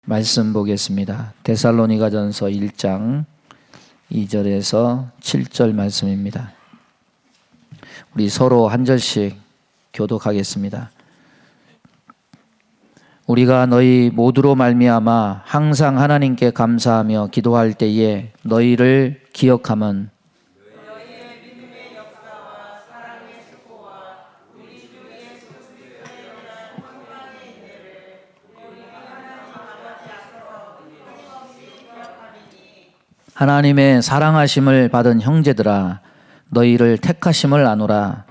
말씀 보겠습니다. 데살로니가전서 1장 2절에서 7절 말씀입니다. 우리 서로 한 절씩 교독하겠습니다. 우리가 너희 모두로 말미암아 항상 하나님께 감사하며 기도할 때에 너희를 기억함은 하나님의 사랑하심을 받은 형제들아 너희를 택하심을 아노라.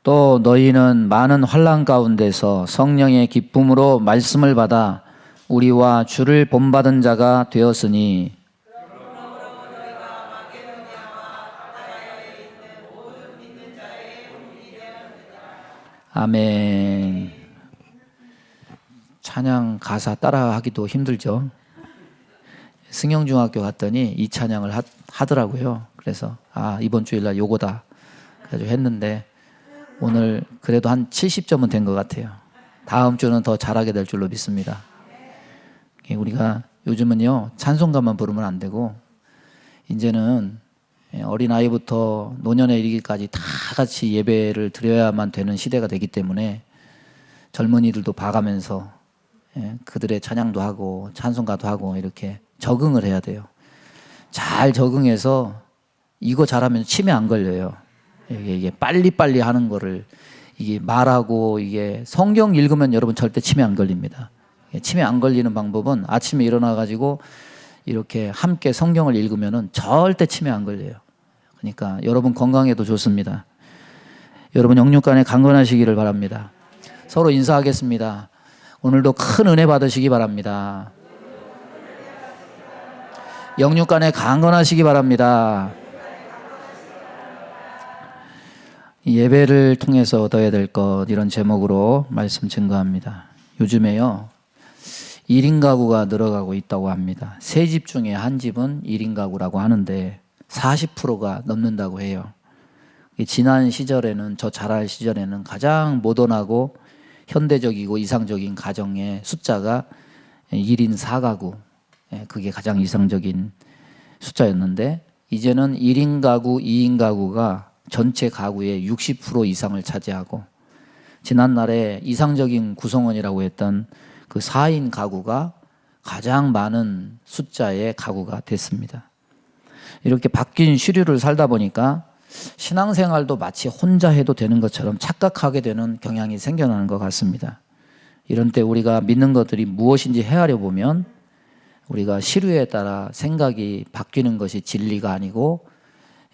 또 너희는 많은 환난 가운데서 성령의 기쁨으로 말씀을 받아 우리와 주를 본받은 자가 되었으니 아멘. 찬양 가사 따라하기도 힘들죠. 승영중학교 갔더니 이 찬양을 하더라고요. 그래서 이번 주일날 요거다 그래가지고 했는데 오늘 그래도 한 70점은 된 것 같아요. 다음 주는 더 잘하게 될 줄로 믿습니다. 우리가 요즘은요 찬송가만 부르면 안 되고 이제는 어린아이부터 노년에 이르기까지 다 같이 예배를 드려야만 되는 시대가 되기 때문에 젊은이들도 봐가면서 그들의 찬양도 하고 찬송가도 하고 이렇게 적응을 해야 돼요. 잘 적응해서 이거 잘하면 치매 안 걸려요. 이게 빨리빨리 하는 거를 이게 말하고 이게 성경 읽으면 여러분 절대 치매 안 걸립니다. 치매 안 걸리는 방법은 아침에 일어나가지고 이렇게 함께 성경을 읽으면은 절대 치매 안 걸려요. 그러니까 여러분 건강에도 좋습니다. 여러분 영육간에 강건하시기를 바랍니다. 서로 인사하겠습니다. 오늘도 큰 은혜 받으시기 바랍니다. 영육간에 강건하시기 바랍니다. 예배를 통해서 얻어야 될 것 이런 제목으로 말씀 증거합니다. 요즘에요 1인 가구가 늘어가고 있다고 합니다. 3집 중에 한 집은 1인 가구라고 하는데 40%가 넘는다고 해요. 지난 시절에는 저 자랄 시절에는 가장 모던하고 현대적이고 이상적인 가정의 숫자가 1인 4가구 그게 가장 이상적인 숫자였는데 이제는 1인 가구, 2인 가구가 전체 가구의 60% 이상을 차지하고 지난날에 이상적인 구성원이라고 했던 그 4인 가구가 가장 많은 숫자의 가구가 됐습니다. 이렇게 바뀐 시류를 살다 보니까 신앙생활도 마치 혼자 해도 되는 것처럼 착각하게 되는 경향이 생겨나는 것 같습니다. 이런 때 우리가 믿는 것들이 무엇인지 헤아려 보면 우리가 시류에 따라 생각이 바뀌는 것이 진리가 아니고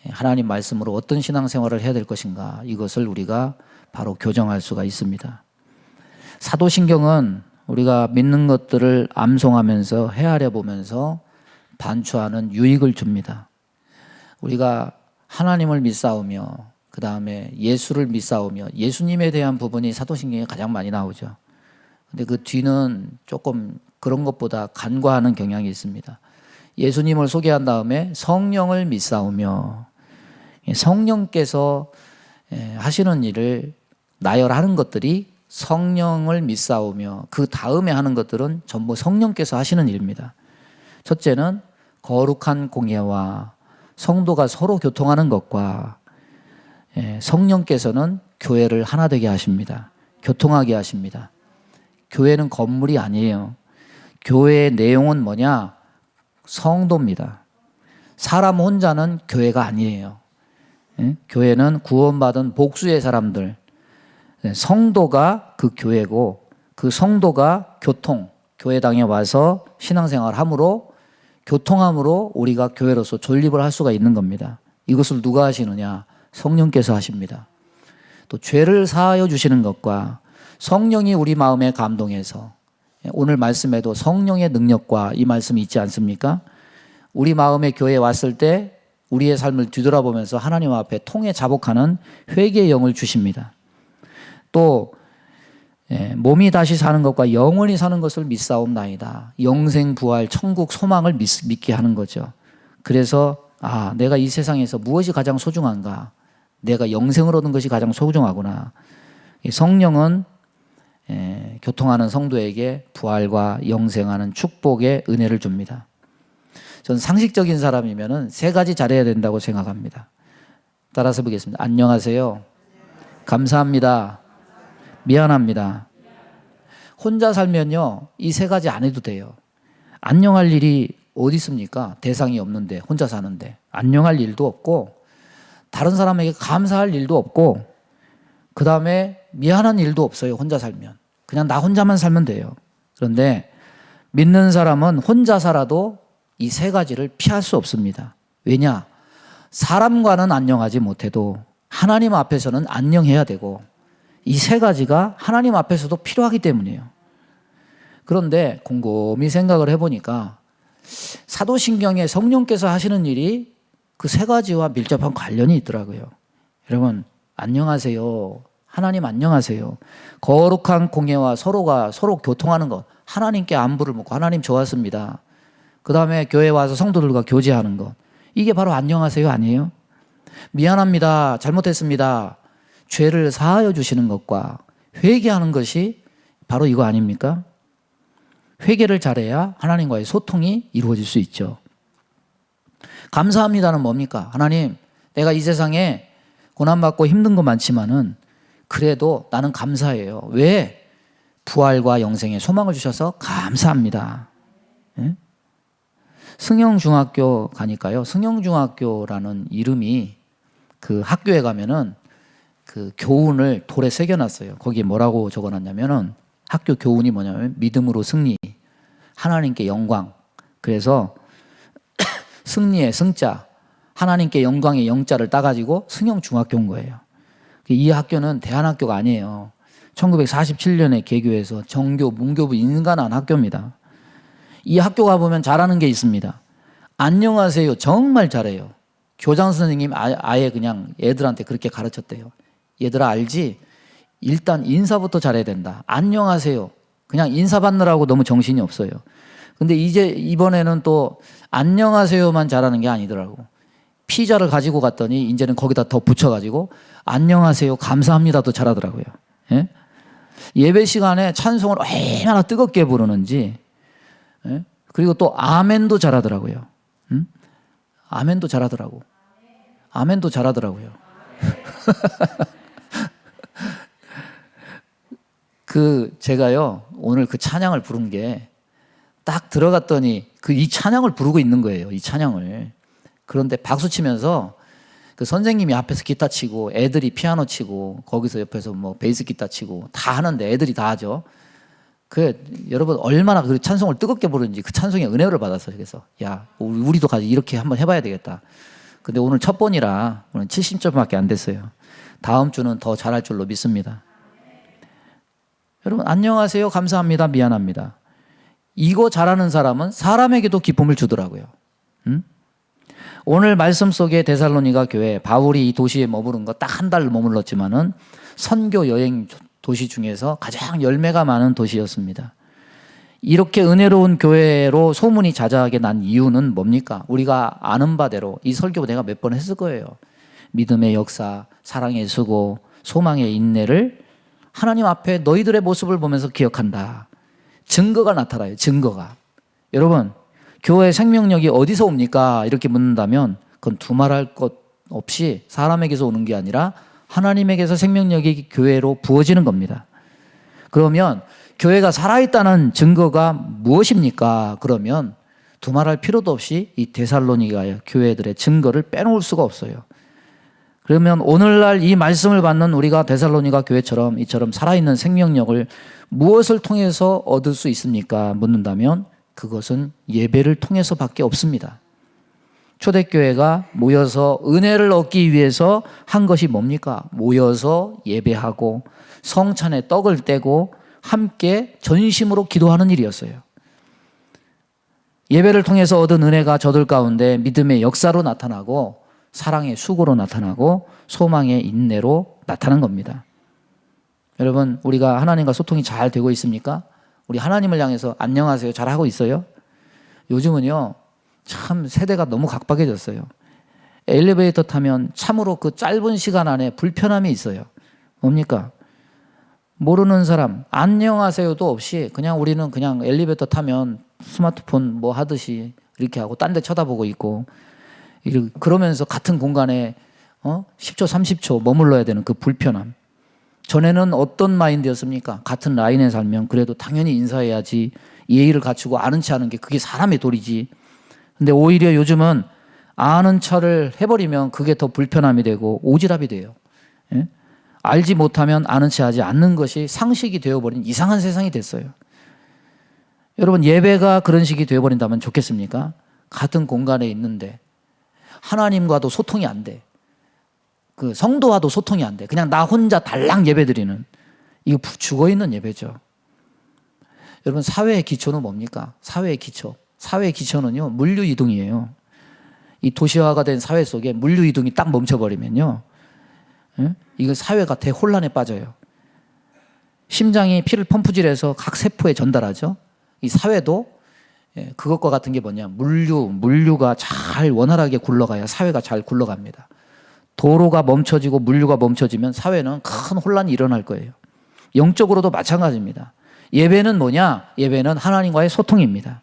하나님 말씀으로 어떤 신앙생활을 해야 될 것인가 이것을 우리가 바로 교정할 수가 있습니다. 사도신경은 우리가 믿는 것들을 암송하면서 헤아려 보면서 반추하는 유익을 줍니다. 우리가 하나님을 믿사오며 그 다음에 예수를 믿사오며 예수님에 대한 부분이 사도신경에 가장 많이 나오죠. 근데 그 뒤는 조금 그런 것보다 간과하는 경향이 있습니다. 예수님을 소개한 다음에 성령을 믿사오며 성령께서 하시는 일을 나열하는 것들이 성령을 믿사오며 그 다음에 하는 것들은 전부 성령께서 하시는 일입니다. 첫째는 거룩한 공예와 성도가 서로 교통하는 것과 성령께서는 교회를 하나 되게 하십니다. 교통하게 하십니다. 교회는 건물이 아니에요. 교회의 내용은 뭐냐? 성도입니다. 사람 혼자는 교회가 아니에요. 교회는 구원받은 복수의 사람들 성도가 그 교회고 그 성도가 교회당에 와서 신앙생활을 함으로 교통함으로 우리가 교회로서 존립을 할 수가 있는 겁니다. 이것을 누가 하시느냐? 성령께서 하십니다. 또 죄를 사하여 주시는 것과 성령이 우리 마음에 감동해서 오늘 말씀에도 성령의 능력과 이 말씀이 있지 않습니까? 우리 마음에 교회에 왔을 때 우리의 삶을 뒤돌아보면서 하나님 앞에 통해 자복하는 회개의 영을 주십니다. 또 몸이 다시 사는 것과 영원히 사는 것을 믿사옵나이다. 영생, 부활, 천국, 소망을 믿게 하는 거죠. 그래서 내가 이 세상에서 무엇이 가장 소중한가? 내가 영생을 얻은 것이 가장 소중하구나. 성령은 교통하는 성도에게 부활과 영생하는 축복의 은혜를 줍니다. 전 상식적인 사람이면은 세 가지 잘해야 된다고 생각합니다. 따라서 보겠습니다. 안녕하세요. 감사합니다. 미안합니다. 혼자 살면요, 이 세 가지 안 해도 돼요. 안녕할 일이 어디 있습니까? 대상이 없는데, 혼자 사는데. 안녕할 일도 없고, 다른 사람에게 감사할 일도 없고, 그 다음에 미안한 일도 없어요. 혼자 살면. 그냥 나 혼자만 살면 돼요. 그런데 믿는 사람은 혼자 살아도 이 세 가지를 피할 수 없습니다. 왜냐? 사람과는 안녕하지 못해도 하나님 앞에서는 안녕해야 되고, 이 세 가지가 하나님 앞에서도 필요하기 때문이에요. 그런데 곰곰이 생각을 해보니까 사도신경에 성령께서 하시는 일이 그 세 가지와 밀접한 관련이 있더라고요. 여러분, 안녕하세요. 하나님 안녕하세요. 거룩한 공예와 서로 교통하는 것, 하나님께 안부를 묻고 하나님 좋았습니다. 그 다음에 교회 와서 성도들과 교제하는 것, 이게 바로 안녕하세요 아니에요? 미안합니다. 잘못했습니다. 죄를 사하여 주시는 것과 회개하는 것이 바로 이거 아닙니까? 회개를 잘해야 하나님과의 소통이 이루어질 수 있죠. 감사합니다는 뭡니까? 하나님, 내가 이 세상에 고난받고 힘든 거 많지만은 그래도 나는 감사해요. 왜? 부활과 영생의 소망을 주셔서 감사합니다. 예? 승영중학교 가니까요. 승영중학교라는 이름이 그 학교에 가면은 그 교훈을 돌에 새겨놨어요. 거기에 뭐라고 적어놨냐면은 학교 교훈이 뭐냐면 믿음으로 승리, 하나님께 영광. 그래서 승리의 승자, 하나님께 영광의 영자를 따가지고 승영중학교인 거예요. 이 학교는 대안학교가 아니에요. 1947년에 개교해서 정교, 문교부 인간한 학교입니다. 이 학교 가보면 잘하는 게 있습니다. 안녕하세요. 정말 잘해요. 교장 선생님 아예 그냥 애들한테 그렇게 가르쳤대요. 얘들아 알지? 일단 인사부터 잘해야 된다. 안녕하세요. 그냥 인사 받느라고 너무 정신이 없어요. 근데 이번에는 또 안녕하세요만 잘하는 게 아니더라고. 피자를 가지고 갔더니 이제는 거기다 더 붙여가지고 안녕하세요. 감사합니다도 잘하더라고요. 예? 예배 시간에 찬송을 얼마나 뜨겁게 부르는지, 예? 그리고 또 아멘도 잘하더라고요. 아멘도 잘하더라고. 아멘도 잘하더라고요. 제가요, 오늘 그 찬양을 부른 게 딱 들어갔더니 이 찬양을 부르고 있는 거예요. 이 찬양을. 그런데 박수 치면서 그 선생님이 앞에서 기타 치고 애들이 피아노 치고 거기서 옆에서 뭐 베이스 기타 치고 다 하는데 애들이 다 하죠. 여러분 얼마나 그 찬송을 뜨겁게 부르는지 그 찬송의 은혜를 받았어요. 그래서 야, 우리도 같이 이렇게 한번 해봐야 되겠다. 근데 오늘 첫 번이라 오늘 70점밖에 안 됐어요. 다음 주는 더 잘할 줄로 믿습니다. 여러분 안녕하세요. 감사합니다. 미안합니다. 이거 잘하는 사람은 사람에게도 기쁨을 주더라고요. 오늘 말씀 속에 데살로니가 교회, 바울이 이 도시에 머무른 거 딱 한 달 머물렀지만은 선교 여행 도시 중에서 가장 열매가 많은 도시였습니다. 이렇게 은혜로운 교회로 소문이 자자하게 난 이유는 뭡니까? 우리가 아는 바대로 이 설교 내가 몇 번 했을 거예요. 믿음의 역사, 사랑의 수고, 소망의 인내를 하나님 앞에 너희들의 모습을 보면서 기억한다. 증거가 나타나요. 증거가. 여러분, 교회 생명력이 어디서 옵니까? 이렇게 묻는다면 그건 두말할 것 없이 사람에게서 오는 게 아니라 하나님에게서 생명력이 교회로 부어지는 겁니다. 그러면 교회가 살아있다는 증거가 무엇입니까? 그러면 두말할 필요도 없이 이 데살로니가 교회들의 증거를 빼놓을 수가 없어요. 그러면 오늘날 이 말씀을 받는 우리가 데살로니가 교회처럼 이처럼 살아있는 생명력을 무엇을 통해서 얻을 수 있습니까? 묻는다면 그것은 예배를 통해서밖에 없습니다. 초대교회가 모여서 은혜를 얻기 위해서 한 것이 뭡니까? 모여서 예배하고 성찬에 떡을 떼고 함께 전심으로 기도하는 일이었어요. 예배를 통해서 얻은 은혜가 저들 가운데 믿음의 역사로 나타나고 사랑의 수고로 나타나고 소망의 인내로 나타난 겁니다. 여러분, 우리가 하나님과 소통이 잘 되고 있습니까? 우리 하나님을 향해서 안녕하세요 잘 하고 있어요? 요즘은요, 참 세대가 너무 각박해졌어요. 엘리베이터 타면 참으로 그 짧은 시간 안에 불편함이 있어요. 뭡니까? 모르는 사람 안녕하세요도 없이 그냥 우리는 그냥 엘리베이터 타면 스마트폰 뭐 하듯이 이렇게 하고 딴 데 쳐다보고 있고, 그러면서 같은 공간에 10초 30초 머물러야 되는 그 불편함. 전에는 어떤 마인드였습니까? 같은 라인에 살면 그래도 당연히 인사해야지, 예의를 갖추고 아는 체 하는 게 그게 사람의 도리지. 근데 오히려 요즘은 아는 척을 해버리면 그게 더 불편함이 되고 오지랖이 돼요. 예? 알지 못하면 아는 체 하지 않는 것이 상식이 되어버린 이상한 세상이 됐어요. 여러분, 예배가 그런 식이 되어버린다면 좋겠습니까? 같은 공간에 있는데 하나님과도 소통이 안 돼. 그 성도와도 소통이 안 돼. 그냥 나 혼자 달랑 예배드리는, 이거 죽어있는 예배죠. 여러분, 사회의 기초는 뭡니까? 사회의 기초. 사회의 기초는요, 물류이동이에요. 이 도시화가 된 사회 속에 물류이동이 딱 멈춰버리면요, 이거 사회가 대혼란에 빠져요. 심장이 피를 펌프질해서 각 세포에 전달하죠. 이 사회도 그것과 같은 게 뭐냐, 물류가 잘 원활하게 굴러가야 사회가 잘 굴러갑니다. 도로가 멈춰지고 물류가 멈춰지면 사회는 큰 혼란이 일어날 거예요. 영적으로도 마찬가지입니다. 예배는 뭐냐? 예배는 하나님과의 소통입니다.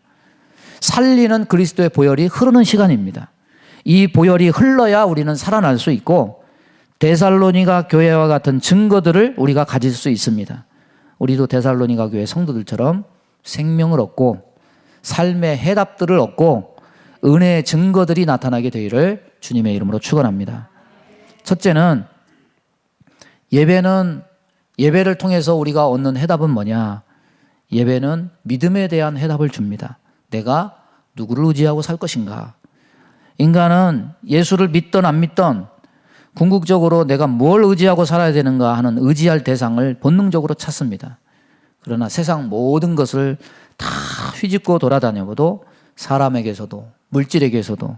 살리는 그리스도의 보혈이 흐르는 시간입니다. 이 보혈이 흘러야 우리는 살아날 수 있고 데살로니가 교회와 같은 증거들을 우리가 가질 수 있습니다. 우리도 데살로니가 교회 성도들처럼 생명을 얻고 삶의 해답들을 얻고 은혜의 증거들이 나타나게 되기를 주님의 이름으로 축원합니다. 첫째는, 예배를 통해서 우리가 얻는 해답은 뭐냐? 예배는 믿음에 대한 해답을 줍니다. 내가 누구를 의지하고 살 것인가? 인간은 예수를 믿던 안 믿던 궁극적으로 내가 뭘 의지하고 살아야 되는가 하는 의지할 대상을 본능적으로 찾습니다. 그러나 세상 모든 것을 다 휘짓고 돌아다녀봐도 사람에게서도 물질에게서도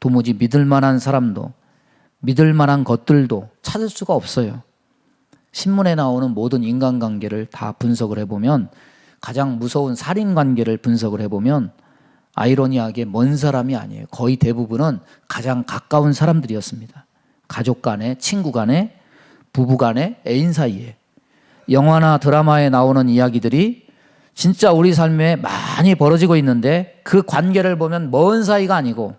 도무지 믿을 만한 사람도 믿을 만한 것들도 찾을 수가 없어요. 신문에 나오는 모든 인간관계를 다 분석을 해보면, 가장 무서운 살인관계를 분석을 해보면 아이러니하게 먼 사람이 아니에요. 거의 대부분은 가장 가까운 사람들이었습니다. 가족 간에, 친구 간에, 부부 간에, 애인 사이에. 영화나 드라마에 나오는 이야기들이 진짜 우리 삶에 많이 벌어지고 있는데 그 관계를 보면 먼 사이가 아니고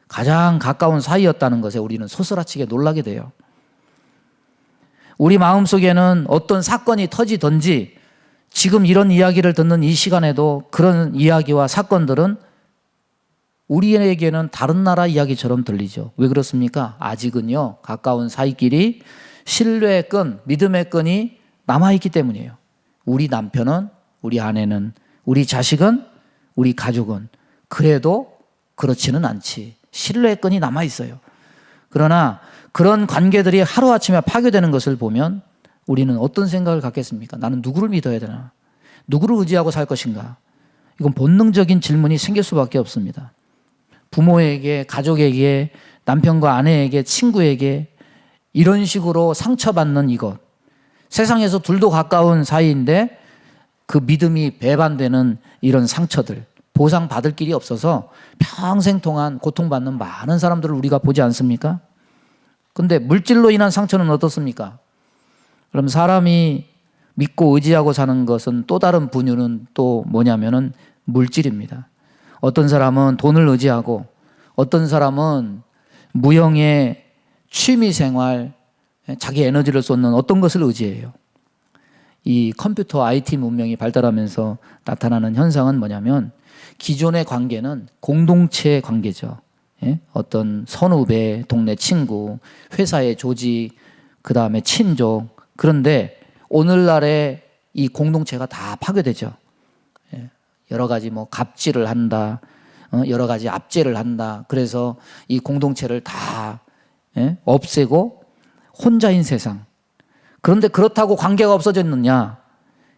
가장 가까운 사이였다는 것에 우리는 소스라치게 놀라게 돼요. 우리 마음속에는 어떤 사건이 터지든지 지금 이런 이야기를 듣는 이 시간에도 그런 이야기와 사건들은 우리에게는 다른 나라 이야기처럼 들리죠. 왜 그렇습니까? 아직은요, 가까운 사이끼리 신뢰의 끈, 믿음의 끈이 남아있기 때문이에요. 우리 남편은, 우리 아내는, 우리 자식은, 우리 가족은 그래도 그렇지는 않지. 신뢰의 끈이 남아있어요. 그러나 그런 관계들이 하루아침에 파괴되는 것을 보면 우리는 어떤 생각을 갖겠습니까? 나는 누구를 믿어야 되나? 누구를 의지하고 살 것인가? 이건 본능적인 질문이 생길 수밖에 없습니다. 부모에게, 가족에게, 남편과 아내에게, 친구에게 이런 식으로 상처받는 이것. 세상에서 둘도 가까운 사이인데 그 믿음이 배반되는 이런 상처들. 보상받을 길이 없어서 평생 동안 고통받는 많은 사람들을 우리가 보지 않습니까? 근데 물질로 인한 상처는 어떻습니까? 그럼 사람이 믿고 의지하고 사는 것은 또 다른 분류는 또 뭐냐면은 물질입니다. 어떤 사람은 돈을 의지하고 어떤 사람은 무형의 취미생활, 자기 에너지를 쏟는 어떤 것을 의지해요. 이 컴퓨터 IT 문명이 발달하면서 나타나는 현상은 뭐냐면 기존의 관계는 공동체 관계죠. 예? 어떤 선후배, 동네 친구, 회사의 조직, 그 다음에 친족. 그런데 오늘날의 이 공동체가 다 파괴되죠. 예? 여러 가지 뭐 갑질을 한다, 여러 가지 압제를 한다. 그래서 이 공동체를 다 없애고 혼자인 세상. 그런데 그렇다고 관계가 없어졌느냐?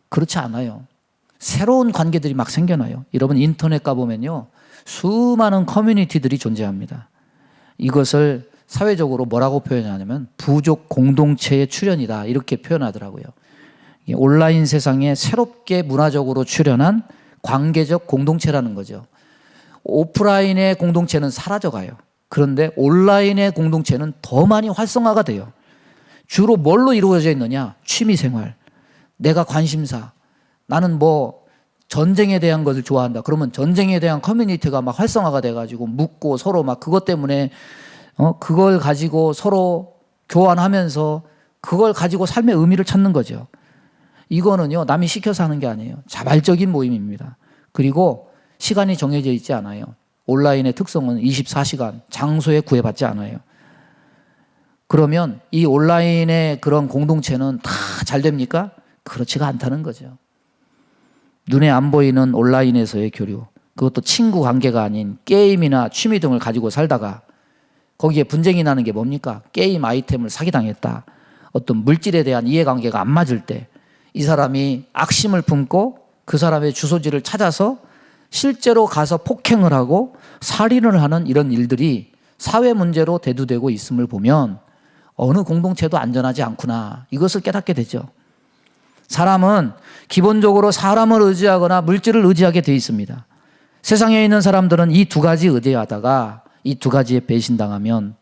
그렇지 않아요. 새로운 관계들이 막 생겨나요. 여러분 인터넷 가보면요, 수많은 커뮤니티들이 존재합니다. 이것을 사회적으로 뭐라고 표현하냐면 부족 공동체의 출현이다, 이렇게 표현하더라고요. 온라인 세상에 새롭게 문화적으로 출현한 관계적 공동체라는 거죠. 오프라인의 공동체는 사라져가요. 그런데 온라인의 공동체는 더 많이 활성화가 돼요. 주로 뭘로 이루어져 있느냐? 취미생활, 내가 관심사, 나는 뭐 전쟁에 대한 것을 좋아한다. 그러면 전쟁에 대한 커뮤니티가 막 활성화가 돼가지고 묻고 서로 막 그것 때문에 그걸 가지고 서로 교환하면서 그걸 가지고 삶의 의미를 찾는 거죠. 이거는요, 남이 시켜서 하는 게 아니에요. 자발적인 모임입니다. 그리고 시간이 정해져 있지 않아요. 온라인의 특성은 24시간, 장소에 구애받지 않아요. 그러면 이 온라인의 그런 공동체는 다 잘 됩니까? 그렇지가 않다는 거죠. 눈에 안 보이는 온라인에서의 교류, 그것도 친구 관계가 아닌 게임이나 취미 등을 가지고 살다가 거기에 분쟁이 나는 게 뭡니까? 게임 아이템을 사기당했다. 어떤 물질에 대한 이해관계가 안 맞을 때 이 사람이 악심을 품고 그 사람의 주소지를 찾아서 실제로 가서 폭행을 하고 살인을 하는 이런 일들이 사회 문제로 대두되고 있음을 보면 어느 공동체도 안전하지 않구나, 이것을 깨닫게 되죠. 사람은 기본적으로 사람을 의지하거나 물질을 의지하게 돼 있습니다. 세상에 있는 사람들은 이 두 가지 의지하다가 이 두 가지에 배신당하면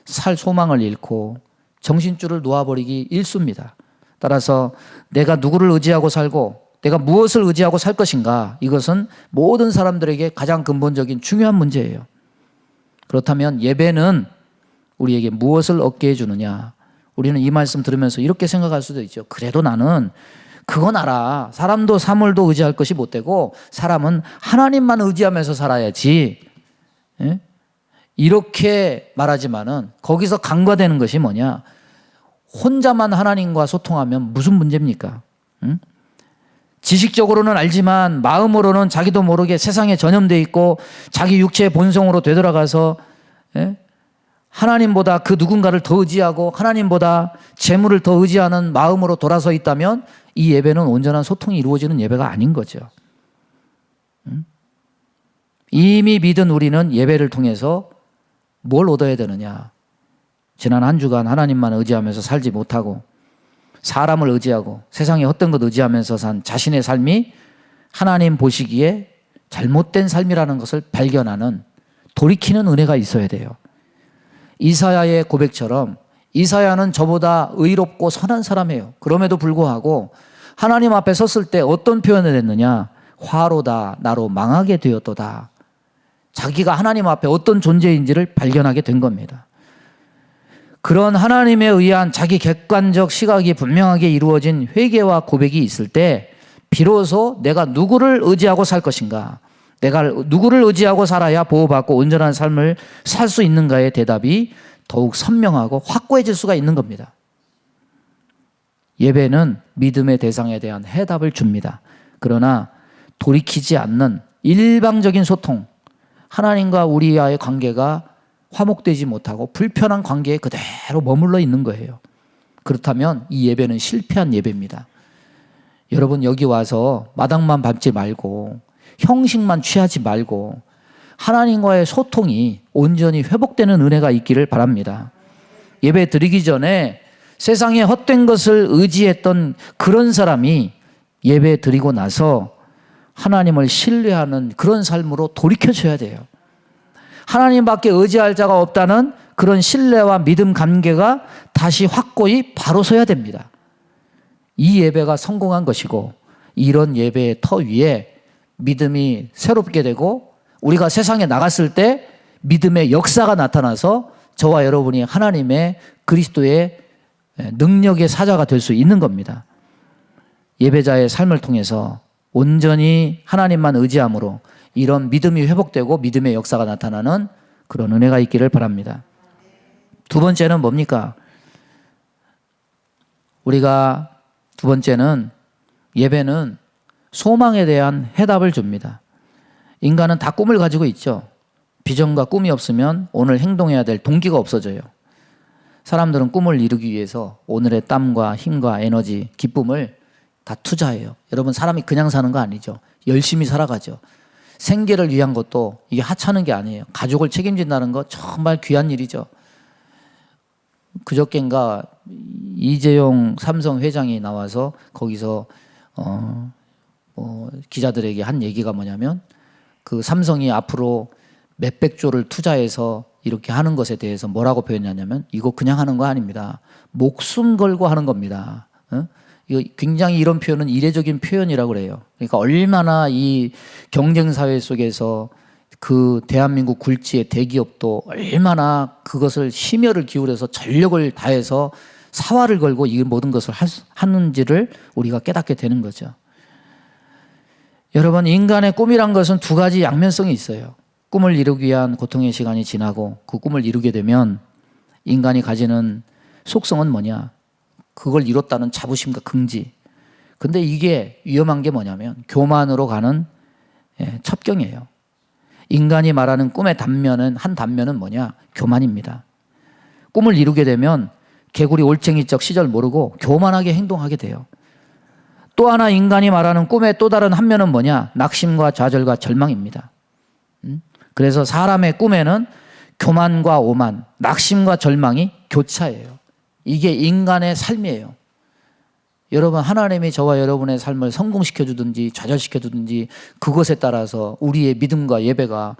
살 소망을 잃고 정신줄을 놓아버리기 일쑤입니다. 따라서 내가 누구를 의지하고 살고 내가 무엇을 의지하고 살 것인가, 이것은 모든 사람들에게 가장 근본적인 중요한 문제예요. 그렇다면 예배는 우리에게 무엇을 얻게 해주느냐? 우리는 이 말씀 들으면서 이렇게 생각할 수도 있죠. 그래도 나는 그건 알아. 사람도 사물도 의지할 것이 못 되고 사람은 하나님만 의지하면서 살아야지. 예? 이렇게 말하지만은 거기서 간과되는 것이 뭐냐? 혼자만 하나님과 소통하면 무슨 문제입니까? 응? 지식적으로는 알지만 마음으로는 자기도 모르게 세상에 전염되어 있고 자기 육체의 본성으로 되돌아가서 하나님보다 그 누군가를 더 의지하고 하나님보다 재물을 더 의지하는 마음으로 돌아서 있다면 이 예배는 온전한 소통이 이루어지는 예배가 아닌 거죠. 이미 믿은 우리는 예배를 통해서 뭘 얻어야 되느냐? 지난 한 주간 하나님만 의지하면서 살지 못하고 사람을 의지하고 세상의 헛된 것 의지하면서 산 자신의 삶이 하나님 보시기에 잘못된 삶이라는 것을 발견하는, 돌이키는 은혜가 있어야 돼요. 이사야의 고백처럼 이사야는 저보다 의롭고 선한 사람이에요. 그럼에도 불구하고 하나님 앞에 섰을 때 어떤 표현을 했느냐? 화로다 나로 망하게 되었도다. 자기가 하나님 앞에 어떤 존재인지를 발견하게 된 겁니다. 그런 하나님에 의한 자기 객관적 시각이 분명하게 이루어진 회개와 고백이 있을 때 비로소 내가 누구를 의지하고 살 것인가, 내가 누구를 의지하고 살아야 보호받고 온전한 삶을 살 수 있는가의 대답이 더욱 선명하고 확고해질 수가 있는 겁니다. 예배는 믿음의 대상에 대한 해답을 줍니다. 그러나 돌이키지 않는 일방적인 소통, 하나님과 우리와의 관계가 화목되지 못하고 불편한 관계에 그대로 머물러 있는 거예요. 그렇다면 이 예배는 실패한 예배입니다. 여러분, 여기 와서 마당만 밟지 말고 형식만 취하지 말고 하나님과의 소통이 온전히 회복되는 은혜가 있기를 바랍니다. 예배 드리기 전에 세상에 헛된 것을 의지했던 그런 사람이 예배 드리고 나서 하나님을 신뢰하는 그런 삶으로 돌이켜줘야 돼요. 하나님밖에 의지할 자가 없다는 그런 신뢰와 믿음 관계가 다시 확고히 바로 서야 됩니다. 이 예배가 성공한 것이고, 이런 예배의 터 위에 믿음이 새롭게 되고 우리가 세상에 나갔을 때 믿음의 역사가 나타나서 저와 여러분이 하나님의 그리스도의 능력의 사자가 될 수 있는 겁니다. 예배자의 삶을 통해서 온전히 하나님만 의지함으로 이런 믿음이 회복되고 믿음의 역사가 나타나는 그런 은혜가 있기를 바랍니다. 두 번째는 뭡니까? 우리가 두 번째는 예배는 소망에 대한 해답을 줍니다. 인간은 다 꿈을 가지고 있죠. 비전과 꿈이 없으면 오늘 행동해야 될 동기가 없어져요. 사람들은 꿈을 이루기 위해서 오늘의 땀과 힘과 에너지, 기쁨을 다 투자해요. 여러분, 사람이 그냥 사는 거 아니죠. 열심히 살아가죠. 생계를 위한 것도 이게 하찮은 게 아니에요. 가족을 책임진다는 거 정말 귀한 일이죠. 그저껜가 이재용 삼성 회장이 나와서 거기서 기자들에게 한 얘기가 뭐냐면 그 삼성이 앞으로 몇백조를 투자해서 이렇게 하는 것에 대해서 뭐라고 표현하냐면 이거 그냥 하는 거 아닙니다. 목숨 걸고 하는 겁니다. 이거 굉장히 이런 표현은 이례적인 표현이라고 그래요. 그러니까 얼마나 이 경쟁 사회 속에서 그 대한민국 굴지의 대기업도 얼마나 그것을 심혈을 기울여서 전력을 다해서 사활을 걸고 이 모든 것을 하는지를 우리가 깨닫게 되는 거죠. 여러분, 인간의 꿈이란 것은 두 가지 양면성이 있어요. 꿈을 이루기 위한 고통의 시간이 지나고 그 꿈을 이루게 되면 인간이 가지는 속성은 뭐냐? 그걸 이뤘다는 자부심과 긍지. 근데 이게 위험한 게 뭐냐면 교만으로 가는 첩경이에요. 인간이 말하는 꿈의 단면은 한 단면은 뭐냐? 교만입니다. 꿈을 이루게 되면 개구리 올챙이적 시절 모르고 교만하게 행동하게 돼요. 또 하나 인간이 말하는 꿈의 또 다른 한 면은 뭐냐? 낙심과 좌절과 절망입니다. 그래서 사람의 꿈에는 교만과 오만, 낙심과 절망이 교차해요. 이게 인간의 삶이에요. 여러분, 하나님이 저와 여러분의 삶을 성공시켜 주든지 좌절시켜 주든지 그것에 따라서 우리의 믿음과 예배가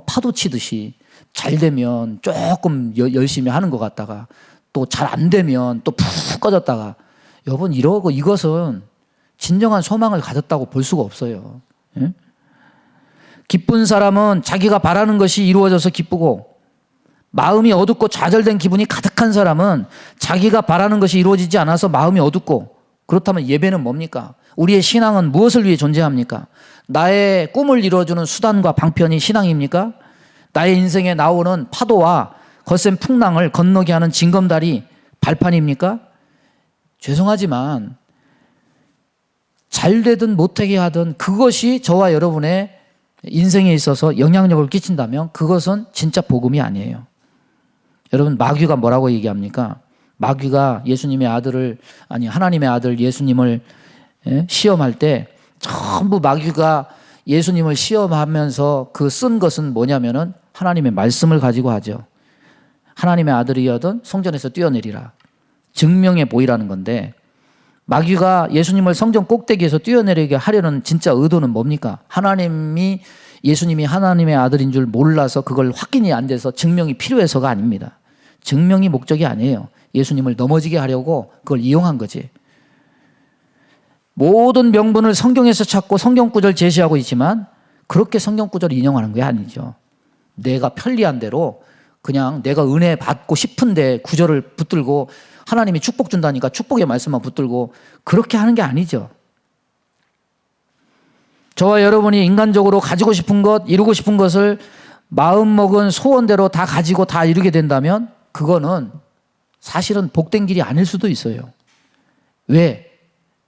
파도 치듯이 잘 되면 조금 열심히 하는 것 같다가 또 잘 안 되면 또 푹 꺼졌다가 여러분, 이것은 진정한 소망을 가졌다고 볼 수가 없어요. 예? 기쁜 사람은 자기가 바라는 것이 이루어져서 기쁘고 마음이 어둡고 좌절된 기분이 가득한 사람은 자기가 바라는 것이 이루어지지 않아서 마음이 어둡고 그렇다면 예배는 뭡니까? 우리의 신앙은 무엇을 위해 존재합니까? 나의 꿈을 이루어주는 수단과 방편이 신앙입니까? 나의 인생에 나오는 파도와 거센 풍랑을 건너게 하는 징검다리 발판입니까? 죄송하지만 잘 되든 못되게 하든 그것이 저와 여러분의 인생에 있어서 영향력을 끼친다면 그것은 진짜 복음이 아니에요. 여러분, 마귀가 뭐라고 얘기합니까? 마귀가 하나님의 아들 예수님을 시험할 때 전부 마귀가 예수님을 시험하면서 그 쓴 것은 뭐냐면은 하나님의 말씀을 가지고 하죠. 하나님의 아들이여든 성전에서 뛰어내리라. 증명해 보이라는 건데 마귀가 예수님을 성전 꼭대기에서 뛰어내리게 하려는 진짜 의도는 뭡니까? 예수님이 하나님의 아들인 줄 몰라서 그걸 확인이 안 돼서 증명이 필요해서가 아닙니다. 증명이 목적이 아니에요. 예수님을 넘어지게 하려고 그걸 이용한 거지. 모든 명분을 성경에서 찾고 성경 구절 제시하고 있지만 그렇게 성경 구절을 인용하는 게 아니죠. 내가 편리한 대로 그냥 내가 은혜 받고 싶은데 구절을 붙들고 하나님이 축복 준다니까 축복의 말씀만 붙들고 그렇게 하는 게 아니죠. 저와 여러분이 인간적으로 가지고 싶은 것, 이루고 싶은 것을 마음먹은 소원대로 다 가지고 다 이루게 된다면 그거는 사실은 복된 길이 아닐 수도 있어요. 왜?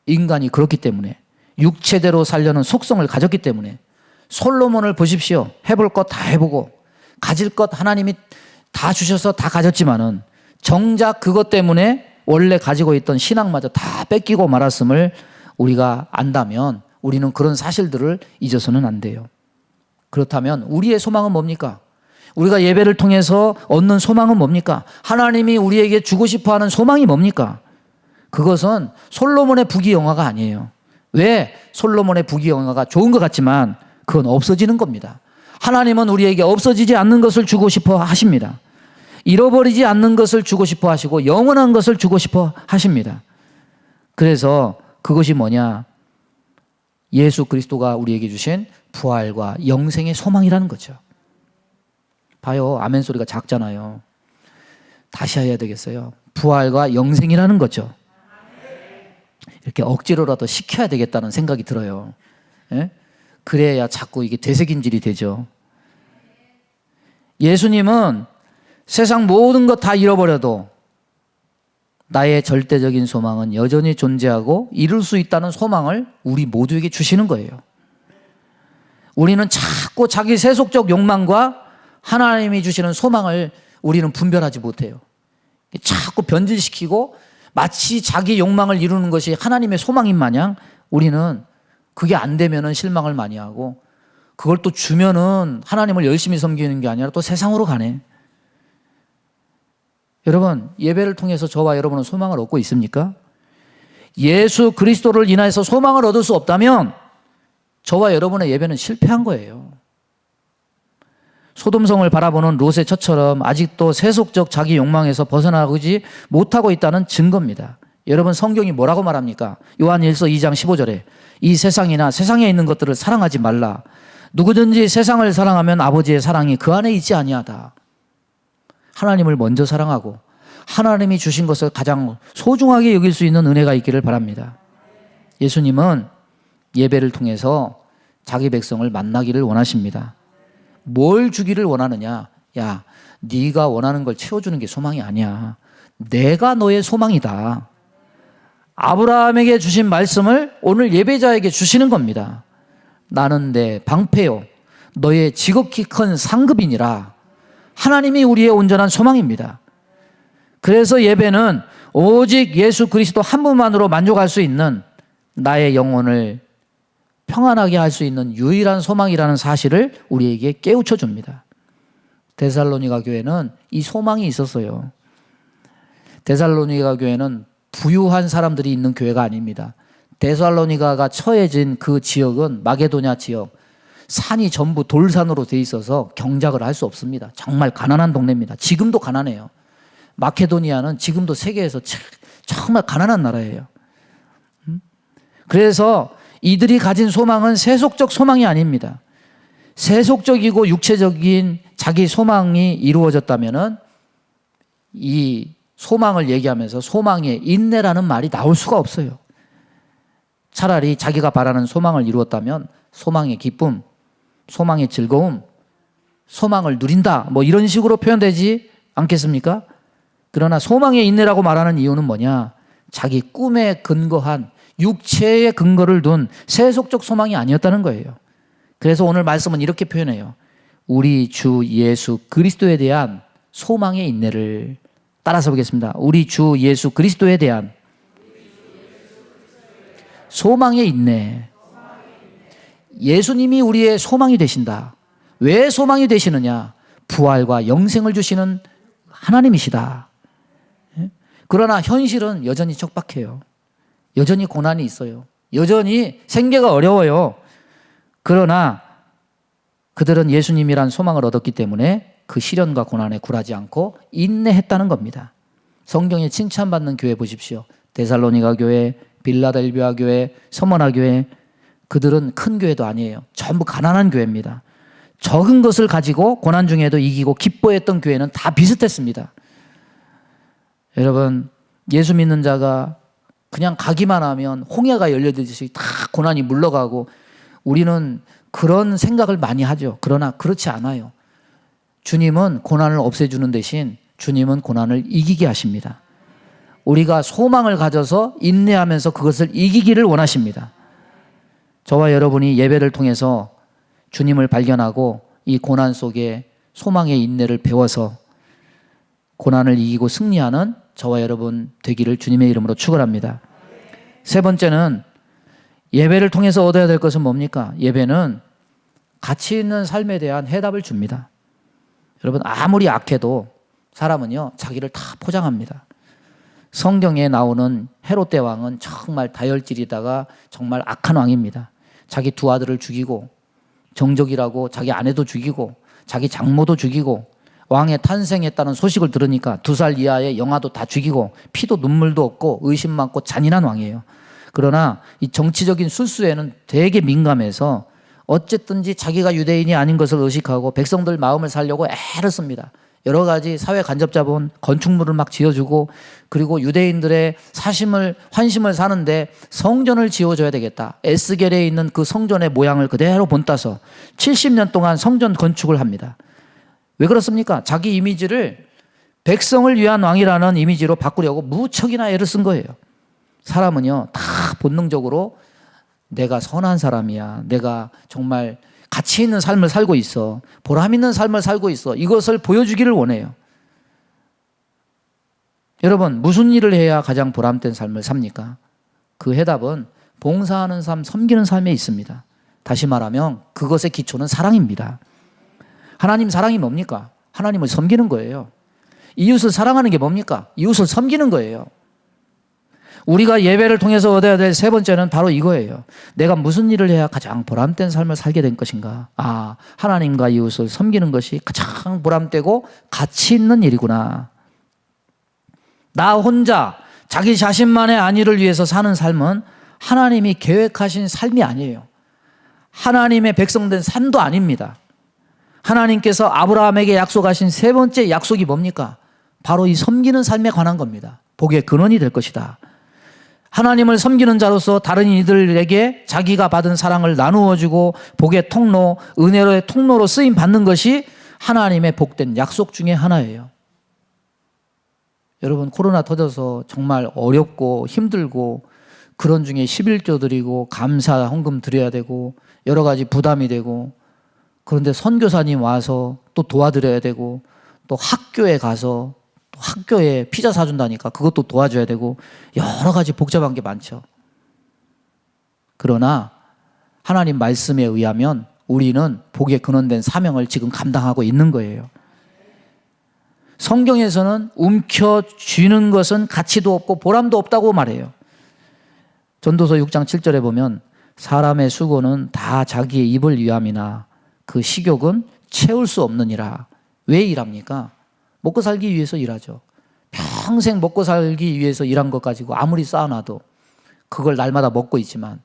인간이 그렇기 때문에, 육체대로 살려는 속성을 가졌기 때문에. 솔로몬을 보십시오. 해볼 것 다 해보고 가질 것 하나님이 다 주셔서 다 가졌지만은 정작 그것 때문에 원래 가지고 있던 신앙마저 다 뺏기고 말았음을 우리가 안다면 우리는 그런 사실들을 잊어서는 안 돼요. 그렇다면 우리의 소망은 뭡니까? 우리가 예배를 통해서 얻는 소망은 뭡니까? 하나님이 우리에게 주고 싶어하는 소망이 뭡니까? 그것은 솔로몬의 부귀영화가 아니에요. 왜? 솔로몬의 부귀영화가 좋은 것 같지만 그건 없어지는 겁니다. 하나님은 우리에게 없어지지 않는 것을 주고 싶어 하십니다. 잃어버리지 않는 것을 주고 싶어 하시고 영원한 것을 주고 싶어 하십니다. 그래서 그것이 뭐냐? 예수 그리스도가 우리에게 주신 부활과 영생의 소망이라는 거죠. 봐요. 아멘 소리가 작잖아요. 다시 해야 되겠어요. 부활과 영생이라는 거죠. 이렇게 억지로라도 시켜야 되겠다는 생각이 들어요. 예? 그래야 자꾸 이게 되새김질이 되죠. 예수님은 세상 모든 것 다 잃어버려도 나의 절대적인 소망은 여전히 존재하고 이룰 수 있다는 소망을 우리 모두에게 주시는 거예요. 우리는 자꾸 자기 세속적 욕망과 하나님이 주시는 소망을 우리는 분별하지 못해요. 자꾸 변질시키고 마치 자기 욕망을 이루는 것이 하나님의 소망인 마냥 우리는 그게 안 되면은 실망을 많이 하고 그걸 또 주면은 하나님을 열심히 섬기는 게 아니라 또 세상으로 가네. 여러분, 예배를 통해서 저와 여러분은 소망을 얻고 있습니까? 예수 그리스도를 인하여서 소망을 얻을 수 없다면 저와 여러분의 예배는 실패한 거예요. 소돔성을 바라보는 롯의 처처럼 아직도 세속적 자기 욕망에서 벗어나지 못하고 있다는 증거입니다. 여러분, 성경이 뭐라고 말합니까? 요한일서 2장 15절에 이 세상이나 세상에 있는 것들을 사랑하지 말라. 누구든지 세상을 사랑하면 아버지의 사랑이 그 안에 있지 아니하다. 하나님을 먼저 사랑하고 하나님이 주신 것을 가장 소중하게 여길 수 있는 은혜가 있기를 바랍니다. 예수님은 예배를 통해서 자기 백성을 만나기를 원하십니다. 뭘 주기를 원하느냐? 야, 네가 원하는 걸 채워주는 게 소망이 아니야. 내가 너의 소망이다. 아브라함에게 주신 말씀을 오늘 예배자에게 주시는 겁니다. 나는 내 방패요 너의 지극히 큰 상급이니라. 하나님이 우리의 온전한 소망입니다. 그래서 예배는 오직 예수 그리스도 한 분만으로 만족할 수 있는 나의 영혼을 평안하게 할 수 있는 유일한 소망이라는 사실을 우리에게 깨우쳐 줍니다. 데살로니가 교회는 이 소망이 있었어요. 데살로니가 교회는 부유한 사람들이 있는 교회가 아닙니다. 데살로니가가 처해진 그 지역은 마게도냐 지역, 산이 전부 돌산으로 돼 있어서 경작을 할 수 없습니다. 정말 가난한 동네입니다. 지금도 가난해요. 마케도니아는 지금도 세계에서 정말 가난한 나라예요. 그래서 이들이 가진 소망은 세속적 소망이 아닙니다. 세속적이고 육체적인 자기 소망이 이루어졌다면은 이 소망을 얘기하면서 소망의 인내라는 말이 나올 수가 없어요. 차라리 자기가 바라는 소망을 이루었다면 소망의 기쁨, 소망의 즐거움, 소망을 누린다, 뭐 이런 식으로 표현되지 않겠습니까? 그러나 소망의 인내라고 말하는 이유는 뭐냐? 자기 꿈에 근거한 육체의 근거를 둔 세속적 소망이 아니었다는 거예요. 그래서 오늘 말씀은 이렇게 표현해요. 우리 주 예수 그리스도에 대한 소망의 인내를 따라서 보겠습니다. 우리 주 예수 그리스도에 대한 소망의 인내. 예수님이 우리의 소망이 되신다. 왜 소망이 되시느냐? 부활과 영생을 주시는 하나님이시다. 그러나 현실은 여전히 척박해요. 여전히 고난이 있어요. 여전히 생계가 어려워요. 그러나 그들은 예수님이란 소망을 얻었기 때문에 그 시련과 고난에 굴하지 않고 인내했다는 겁니다. 성경에 칭찬받는 교회 보십시오. 데살로니가 교회, 빌라델비아 교회, 서머나 교회, 그들은 큰 교회도 아니에요. 전부 가난한 교회입니다. 적은 것을 가지고 고난 중에도 이기고 기뻐했던 교회는 다 비슷했습니다. 여러분, 예수 믿는 자가 그냥 가기만 하면 홍해가 열려들듯이 다 고난이 물러가고 우리는 그런 생각을 많이 하죠. 그러나 그렇지 않아요. 주님은 고난을 없애주는 대신 주님은 고난을 이기게 하십니다. 우리가 소망을 가져서 인내하면서 그것을 이기기를 원하십니다. 저와 여러분이 예배를 통해서 주님을 발견하고 이 고난 속에 소망의 인내를 배워서 고난을 이기고 승리하는 저와 여러분 되기를 주님의 이름으로 축원합니다. 세 번째는 예배를 통해서 얻어야 될 것은 뭡니까? 예배는 가치 있는 삶에 대한 해답을 줍니다. 여러분, 아무리 악해도 사람은요 자기를 다 포장합니다. 성경에 나오는 헤롯 대왕은 정말 다혈질이다가 정말 악한 왕입니다. 자기 두 아들을 죽이고 정적이라고 자기 아내도 죽이고 자기 장모도 죽이고 왕에 탄생했다는 소식을 들으니까 2살 이하의 영아도 다 죽이고 피도 눈물도 없고 의심 많고 잔인한 왕이에요. 그러나 이 정치적인 술수에는 되게 민감해서 어쨌든지 자기가 유대인이 아닌 것을 의식하고 백성들 마음을 살려고 애를 씁니다. 여러 가지 사회 간접자본 건축물을 막 지어주고 그리고 유대인들의 환심을 사는데 성전을 지어줘야 되겠다. 에스겔에 있는 그 성전의 모양을 그대로 본따서 70년 동안 성전 건축을 합니다. 왜 그렇습니까? 자기 이미지를 백성을 위한 왕이라는 이미지로 바꾸려고 무척이나 애를 쓴 거예요. 사람은요 다 본능적으로 내가 선한 사람이야, 내가 정말 가치 있는 삶을 살고 있어, 보람 있는 삶을 살고 있어, 이것을 보여주기를 원해요. 여러분, 무슨 일을 해야 가장 보람된 삶을 삽니까? 그 해답은 봉사하는 삶, 섬기는 삶에 있습니다. 다시 말하면 그것의 기초는 사랑입니다. 하나님 사랑이 뭡니까? 하나님을 섬기는 거예요. 이웃을 사랑하는 게 뭡니까? 이웃을 섬기는 거예요. 우리가 예배를 통해서 얻어야 될 세 번째는 바로 이거예요. 내가 무슨 일을 해야 가장 보람된 삶을 살게 된 것인가? 하나님과 이웃을 섬기는 것이 가장 보람되고 가치 있는 일이구나. 나 혼자 자기 자신만의 안위를 위해서 사는 삶은 하나님이 계획하신 삶이 아니에요. 하나님의 백성된 삶도 아닙니다. 하나님께서 아브라함에게 약속하신 세 번째 약속이 뭡니까? 바로 이 섬기는 삶에 관한 겁니다. 복의 근원이 될 것이다. 하나님을 섬기는 자로서 다른 이들에게 자기가 받은 사랑을 나누어주고 복의 통로, 은혜로의 통로로 쓰임 받는 것이 하나님의 복된 약속 중에 하나예요. 여러분, 코로나 터져서 정말 어렵고 힘들고 그런 중에 11조 드리고 감사 헌금 드려야 되고 여러 가지 부담이 되고, 그런데 선교사님 와서 또 도와드려야 되고, 또 학교에 가서 또 학교에 피자 사준다니까 그것도 도와줘야 되고, 여러 가지 복잡한 게 많죠. 그러나 하나님 말씀에 의하면 우리는 복에 근원된 사명을 지금 감당하고 있는 거예요. 성경에서는 움켜쥐는 것은 가치도 없고 보람도 없다고 말해요. 전도서 6장 7절에 보면 사람의 수고는 다 자기의 입을 위함이나 그 식욕은 채울 수 없느니라. 왜 일합니까? 먹고 살기 위해서 일하죠. 평생 먹고 살기 위해서 일한 것 가지고 아무리 쌓아놔도 그걸 날마다 먹고 있지만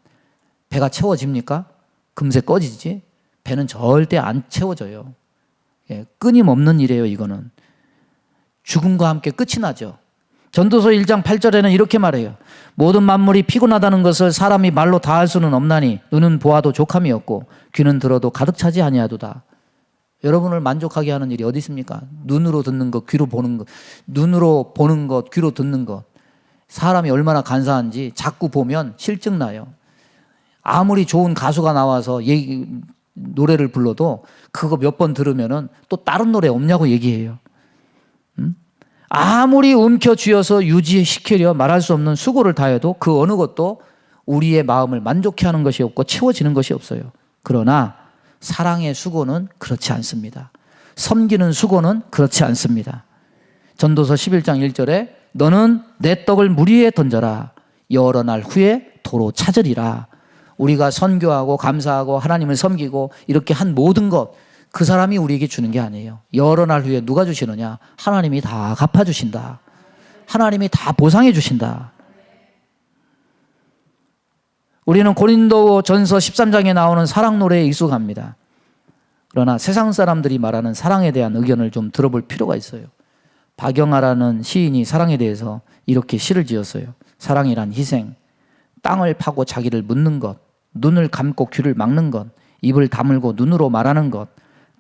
배가 채워집니까? 금세 꺼지지. 배는 절대 안 채워져요. 끊임없는 일이에요. 이거는 죽음과 함께 끝이 나죠. 전도서 1장 8절에는 이렇게 말해요. 모든 만물이 피곤하다는 것을 사람이 말로 다 할 수는 없나니 눈은 보아도 족함이 없고 귀는 들어도 가득 차지 아니하도다. 여러분을 만족하게 하는 일이 어디 있습니까? 눈으로 듣는 것, 귀로 보는 것, 눈으로 보는 것, 귀로 듣는 것. 사람이 얼마나 간사한지 자꾸 보면 실증 나요. 아무리 좋은 가수가 나와서 노래를 불러도 그거 몇 번 들으면은 또 다른 노래 없냐고 얘기해요. 아무리 움켜쥐어서 유지시키려 말할 수 없는 수고를 다해도 그 어느 것도 우리의 마음을 만족해 하는 것이 없고 채워지는 것이 없어요. 그러나 사랑의 수고는 그렇지 않습니다. 섬기는 수고는 그렇지 않습니다. 전도서 11장 1절에 너는 내 떡을 물 위에 던져라. 여러 날 후에 도로 찾으리라. 우리가 선교하고 감사하고 하나님을 섬기고 이렇게 한 모든 것, 그 사람이 우리에게 주는 게 아니에요. 여러 날 후에 누가 주시느냐? 하나님이 다 갚아주신다. 하나님이 다 보상해 주신다. 우리는 고린도전서 13장에 나오는 사랑 노래에 익숙합니다. 그러나 세상 사람들이 말하는 사랑에 대한 의견을 좀 들어볼 필요가 있어요. 박영하라는 시인이 사랑에 대해서 이렇게 시를 지었어요. 사랑이란 희생, 땅을 파고 자기를 묻는 것, 눈을 감고 귀를 막는 것, 입을 다물고 눈으로 말하는 것,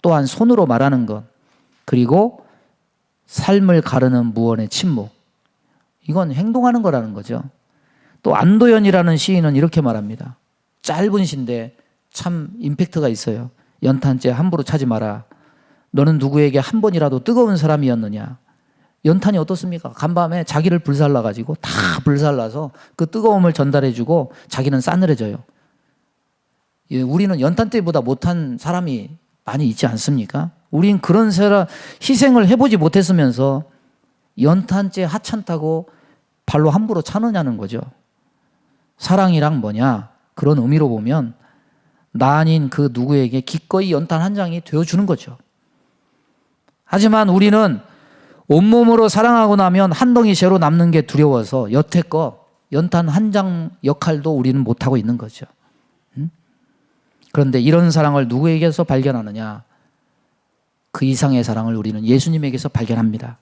또한 손으로 말하는 것, 그리고 삶을 가르는 무언의 침묵. 이건 행동하는 거라는 거죠. 또 안도연이라는 시인은 이렇게 말합니다. 짧은 시인데 참 임팩트가 있어요. 연탄재 함부로 차지 마라. 너는 누구에게 한 번이라도 뜨거운 사람이었느냐. 연탄이 어떻습니까? 간밤에 자기를 불살라가지고 다 불살라서 그 뜨거움을 전달해주고 자기는 싸늘해져요. 우리는 연탄재보다 못한 사람이 많이 있지 않습니까? 우린 그런 희생을 해보지 못했으면서 연탄재 하찮다고 발로 함부로 차느냐는 거죠. 사랑이란 뭐냐? 그런 의미로 보면 나 아닌 그 누구에게 기꺼이 연탄 한 장이 되어주는 거죠. 하지만 우리는 온몸으로 사랑하고 나면 한 덩이 재로 남는 게 두려워서 여태껏 연탄 한 장 역할도 우리는 못하고 있는 거죠. 그런데 이런 사랑을 누구에게서 발견하느냐? 그 이상의 사랑을 우리는 예수님에게서 발견합니다.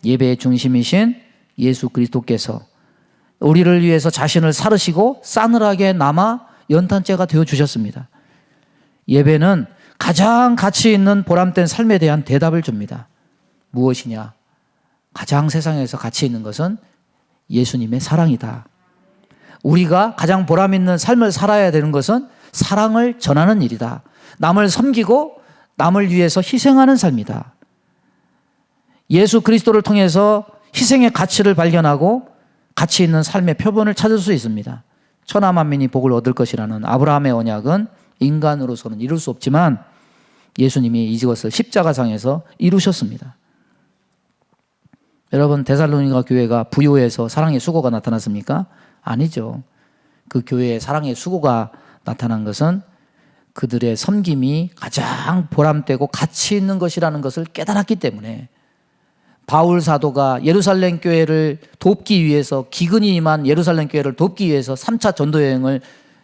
예배의 중심이신 예수 그리스도께서 우리를 위해서 자신을 사르시고 싸늘하게 남아 연탄재가 되어주셨습니다. 예배는 가장 가치 있는 보람된 삶에 대한 대답을 줍니다. 무엇이냐? 가장 세상에서 가치 있는 것은 예수님의 사랑이다. 우리가 가장 보람 있는 삶을 살아야 되는 것은 사랑을 전하는 일이다. 남을 섬기고 남을 위해서 희생하는 삶이다. 예수 그리스도를 통해서 희생의 가치를 발견하고 가치 있는 삶의 표본을 찾을 수 있습니다. 천하 만민이 복을 얻을 것이라는 아브라함의 언약은 인간으로서는 이룰 수 없지만 예수님이 이것을 십자가상에서 이루셨습니다. 여러분, 데살로니가 교회가 부요해서 사랑의 수고가 나타났습니까? 아니죠. 그 교회에 사랑의 수고가 나타난 것은 그들의 섬김이 가장 보람되고 가치 있는 것이라는 것을 깨달았기 때문에, 바울 사도가 예루살렘 교회를 돕기 위해서, 기근이 임한 예루살렘 교회를 돕기 위해서 3차 전도 여행을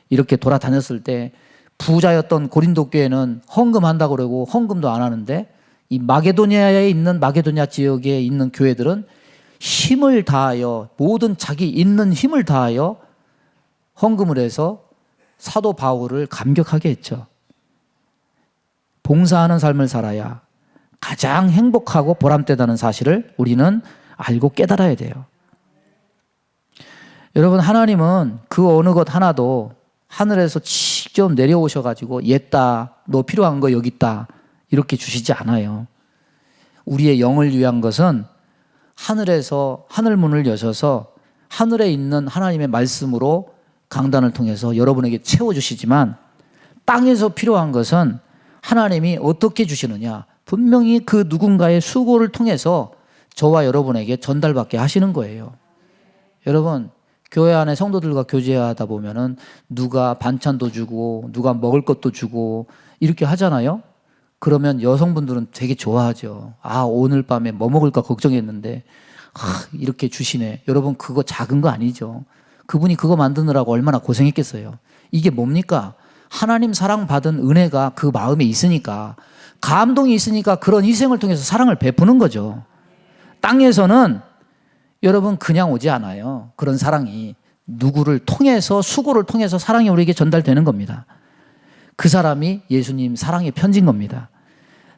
이렇게 돌아다녔을 때, 부자였던 고린도 교회는 헌금한다고 그러고 헌금도 안 하는데, 이 마게도니아에 있는, 마게도니아 지역에 있는 교회들은 힘을 다하여, 모든 자기 있는 힘을 다하여 헌금을 해서 사도 바울을 감격하게 했죠. 봉사하는 삶을 살아야 가장 행복하고 보람되다는 사실을 우리는 알고 깨달아야 돼요. 여러분, 하나님은 그 어느 것 하나도 하늘에서 직접 내려오셔가지고 옛다, 너 필요한 거 여기 있다, 이렇게 주시지 않아요. 우리의 영을 위한 것은 하늘에서 하늘문을 여셔서 하늘에 있는 하나님의 말씀으로 강단을 통해서 여러분에게 채워주시지만, 땅에서 필요한 것은 하나님이 어떻게 주시느냐, 분명히 그 누군가의 수고를 통해서 저와 여러분에게 전달받게 하시는 거예요. 여러분, 교회 안에 성도들과 교제하다 보면은 누가 반찬도 주고 누가 먹을 것도 주고 이렇게 하잖아요. 그러면 여성분들은 되게 좋아하죠. 아, 오늘 밤에 뭐 먹을까 걱정했는데 이렇게 주시네. 여러분, 그거 작은 거 아니죠. 그분이 그거 만드느라고 얼마나 고생했겠어요. 이게 뭡니까? 하나님 사랑받은 은혜가 그 마음에 있으니까, 감동이 있으니까 그런 희생을 통해서 사랑을 베푸는 거죠. 땅에서는 여러분 그냥 오지 않아요. 그런 사랑이 누구를 통해서, 수고를 통해서 사랑이 우리에게 전달되는 겁니다. 그 사람이 예수님 사랑의 편지인 겁니다.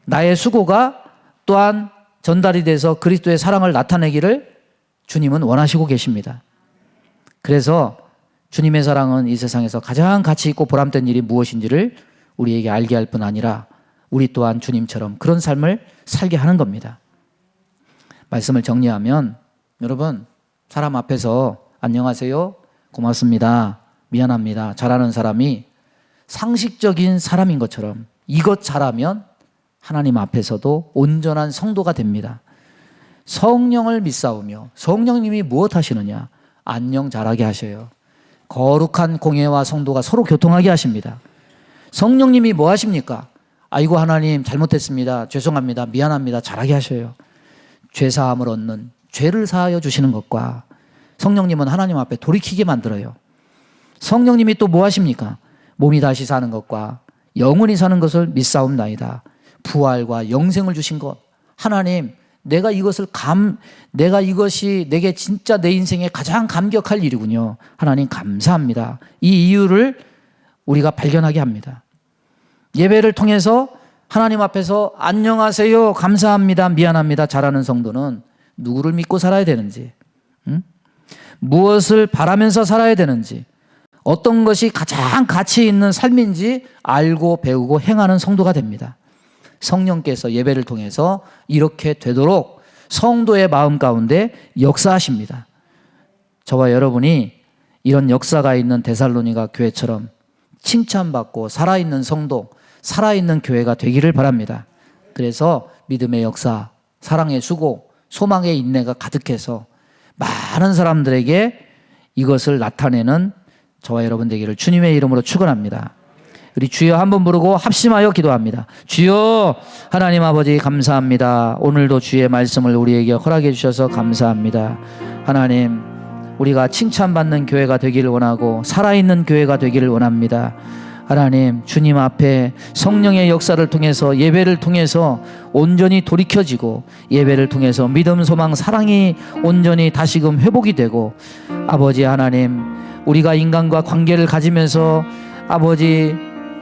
나의 수고가 또한 전달이 돼서 그리스도의 사랑을 나타내기를 주님은 원하시고 계십니다. 그래서 주님의 사랑은 이 세상에서 가장 가치 있고 보람된 일이 무엇인지를 우리에게 알게 할 뿐 아니라 우리 또한 주님처럼 그런 삶을 살게 하는 겁니다. 말씀을 정리하면, 여러분, 사람 앞에서 안녕하세요, 고맙습니다, 미안합니다 잘하는 사람이 상식적인 사람인 것처럼 이것 잘하면 하나님 앞에서도 온전한 성도가 됩니다. 성령을 믿사오며, 성령님이 무엇 하시느냐? 안녕 잘하게 하셔요. 거룩한 공예와 성도가 서로 교통하게 하십니다. 성령님이 뭐 하십니까? 아이고 하나님 잘못했습니다, 죄송합니다, 미안합니다 잘하게 하셔요. 죄사함을 얻는, 죄를 사하여 주시는 것과, 성령님은 하나님 앞에 돌이키게 만들어요. 성령님이 또 뭐 하십니까? 몸이 다시 사는 것과 영원히 사는 것을 믿사옵나이다. 부활과 영생을 주신 것, 하나님, 내가 이것이 내게 진짜 내 인생에 가장 감격할 일이군요. 하나님 감사합니다. 이 이유를 우리가 발견하게 합니다. 예배를 통해서 하나님 앞에서 안녕하세요, 감사합니다, 미안합니다 잘하는 성도는 누구를 믿고 살아야 되는지, 무엇을 바라면서 살아야 되는지, 어떤 것이 가장 가치 있는 삶인지 알고 배우고 행하는 성도가 됩니다. 성령께서 예배를 통해서 이렇게 되도록 성도의 마음 가운데 역사하십니다. 저와 여러분이 이런 역사가 있는 데살로니가 교회처럼 칭찬받고 살아있는 성도, 살아있는 교회가 되기를 바랍니다. 그래서 믿음의 역사, 사랑의 수고, 소망의 인내가 가득해서 많은 사람들에게 이것을 나타내는 저와 여러분 되기를 주님의 이름으로 축원합니다. 우리 주여 한번 부르고 합심하여 기도합니다. 주여, 하나님 아버지 감사합니다. 오늘도 주의 말씀을 우리에게 허락해 주셔서 감사합니다. 하나님, 우리가 칭찬받는 교회가 되기를 원하고 살아있는 교회가 되기를 원합니다. 하나님, 주님 앞에 성령의 역사를 통해서, 예배를 통해서 온전히 돌이켜지고, 예배를 통해서 믿음, 소망, 사랑이 온전히 다시금 회복이 되고, 아버지 하나님, 우리가 인간과 관계를 가지면서 아버지,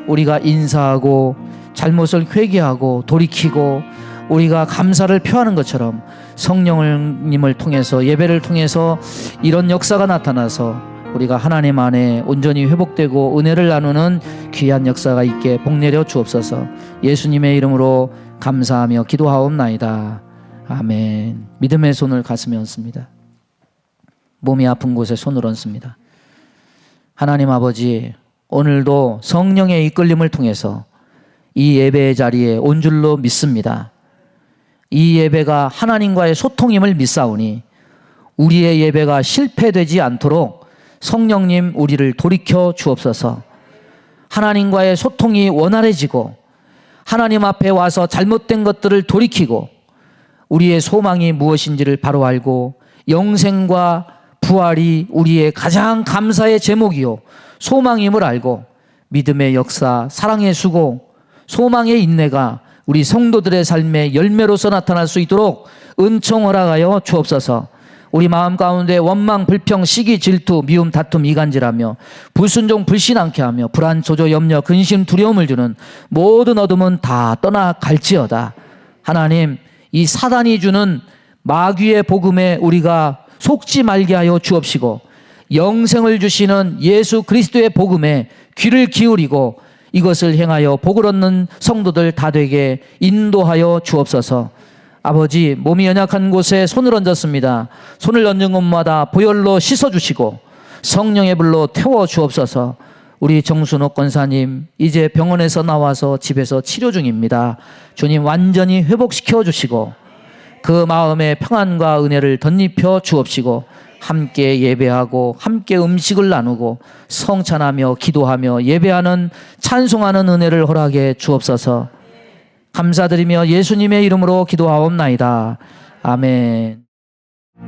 우리가 인사하고 잘못을 회개하고 돌이키고 우리가 감사를 표하는 것처럼 성령님을 통해서, 예배를 통해서 이런 역사가 나타나서 우리가 하나님 안에 온전히 회복되고 은혜를 나누는 귀한 역사가 있게 복내려 주옵소서. 예수님의 이름으로 감사하며 기도하옵나이다. 아멘. 믿음의 손을 가슴에 얹습니다. 몸이 아픈 곳에 손을 얹습니다. 하나님 아버지, 오늘도 성령의 이끌림을 통해서 이 예배의 자리에 온 줄로 믿습니다. 이 예배가 하나님과의 소통임을 믿사오니 우리의 예배가 실패되지 않도록 성령님 우리를 돌이켜 주옵소서. 하나님과의 소통이 원활해지고 하나님 앞에 와서 잘못된 것들을 돌이키고 우리의 소망이 무엇인지를 바로 알고 영생과 부활이 우리의 가장 감사의 제목이요 소망임을 알고 믿음의 역사, 사랑의 수고, 소망의 인내가 우리 성도들의 삶의 열매로서 나타날 수 있도록 은총 허락하여 주옵소서. 우리 마음 가운데 원망, 불평, 시기, 질투, 미움, 다툼, 이간질하며 불순종, 불신앙케 하며 불안, 조조, 염려, 근심, 두려움을 주는 모든 어둠은 다 떠나갈지어다. 하나님, 이 사단이 주는 마귀의 복음에 우리가 속지 말게 하여 주옵시고 영생을 주시는 예수 그리스도의 복음에 귀를 기울이고 이것을 행하여 복을 얻는 성도들 다 되게 인도하여 주옵소서. 아버지, 몸이 연약한 곳에 손을 얹었습니다. 손을 얹은 곳마다 보혈로 씻어주시고 성령의 불로 태워 주옵소서. 우리 정순옥 권사님 이제 병원에서 나와서 집에서 치료 중입니다. 주님 완전히 회복시켜 주시고 그 마음의 평안과 은혜를 덧입혀 주옵시고 함께 예배하고 함께 음식을 나누고 성찬하며 기도하며 예배하는 찬송하는 은혜를 허락해 주옵소서. 감사드리며 예수님의 이름으로 기도하옵나이다. 아멘.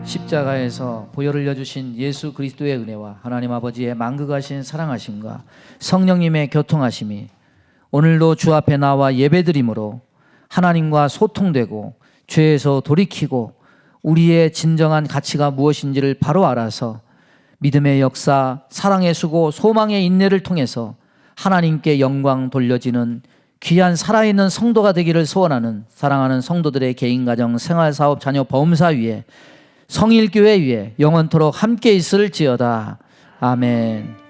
십자가에서 보혈을 흘려주신 예수 그리스도의 은혜와 하나님 아버지의 만극하신 사랑하심과 성령님의 교통하심이 오늘도 주 앞에 나와 예배드림으로 하나님과 소통되고 죄에서 돌이키고 우리의 진정한 가치가 무엇인지를 바로 알아서 믿음의 역사, 사랑의 수고, 소망의 인내를 통해서 하나님께 영광 돌려지는 귀한 살아있는 성도가 되기를 소원하는 사랑하는 성도들의 개인, 가정, 생활, 사업, 자녀, 범사 위에 성일교회 위에 영원토록 함께 있을지어다. 아멘.